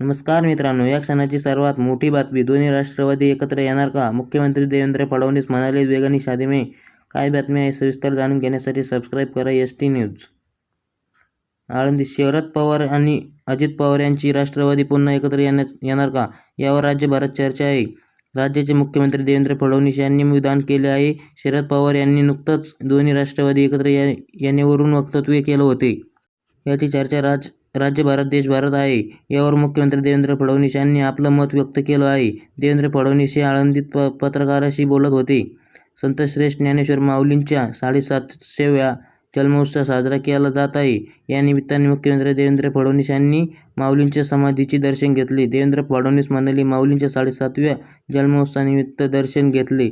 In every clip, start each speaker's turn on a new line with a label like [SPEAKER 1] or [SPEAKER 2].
[SPEAKER 1] नमस्कार मित्रांनो, या क्षणाची सर्वात मोठी बातमी. दोन्ही राष्ट्रवादी एकत्र येणार का? मुख्यमंत्री देवेंद्र फडणवीस म्हणाले, वेगाने शादी में. काय बातमी आहे सविस्तर जाणून घेण्यासाठी सबस्क्राईब करा एसटी न्यूज. आळंदी. शरद पवार आणि अजित पवार यांची राष्ट्रवादी पुन्हा एकत्र येणार का, यावर राज्यभरात चर्चा आहे. राज्याचे मुख्यमंत्री देवेंद्र फडणवीस यांनी विधान केले आहे. शरद पवार यांनी नुकतंच दोन्ही राष्ट्रवादी एकत्र येण्यावरून वक्तव्य केलं होते. याची चर्चा राज्यभरात देशभरात आहे. यावर मुख्यमंत्री देवेंद्र फडणवीस यांनी आपलं मत व्यक्त केलं आहे. देवेंद्र फडणवीस हे आळंदीत पत्रकारांशी बोलत होते. संतश्रेष्ठ ज्ञानेश्वर माऊलींच्या 750व्या जन्मोत्सव साजरा केला जात आहे. या निमित्ताने मुख्यमंत्री देवेंद्र फडणवीस यांनी माऊलींच्या समाधीचे दर्शन घेतले. देवेंद्र फडणवीस म्हणाले, माऊलींच्या 750व्या जन्मोत्सवानिमित्त दर्शन घेतले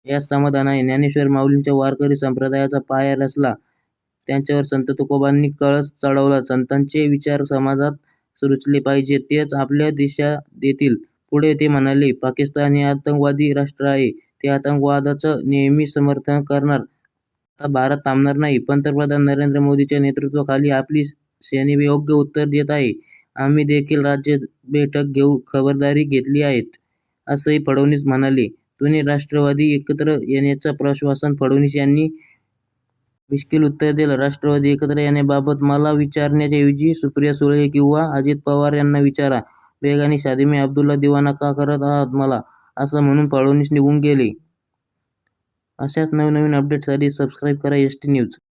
[SPEAKER 1] यात समाधान आहे. ज्ञानेश्वर माऊलींच्या वारकरी संप्रदायाचा पाया रचला. त्यांच्यावर संत तुकोबांनी कळस चढवला. संतांचे विचार समाजात रुजले पाहिजे, तेच आपल्याला दिशा देतील. पुढे ते म्हणाले, पाकिस्तान हे आतंकवादी राष्ट्र आहे. ते आतंकवादाचं नेहमी समर्थन करणार. आता भारत थांबणार नाही. पंतप्रधान नरेंद्र मोदींच्या नेतृत्वाखाली आपली सैन्य योग्य उत्तर देत आहे. आम्ही देखील राज्य बैठक घेऊन खबरदारी घेतली आहे, असंही फडणवीस म्हणाले. दोन्ही राष्ट्रवादी एकत्र येण्याचं आश्वासन फडणवीस यांनी मिश्किल उत्तर दिलं. राष्ट्रवादी एकत्र येण्याबाबत मला विचारण्याऐवजी सुप्रिया सुळे किंवा अजित पवार यांना विचारा. वेगाने शादी में अब्दुल्ला दिवाना का करत आहात मला, असं म्हणून फडणवीस निघून गेले. अशाच नवनवीन अपडेट्ससाठी सबस्क्राईब करा एसटी न्यूज.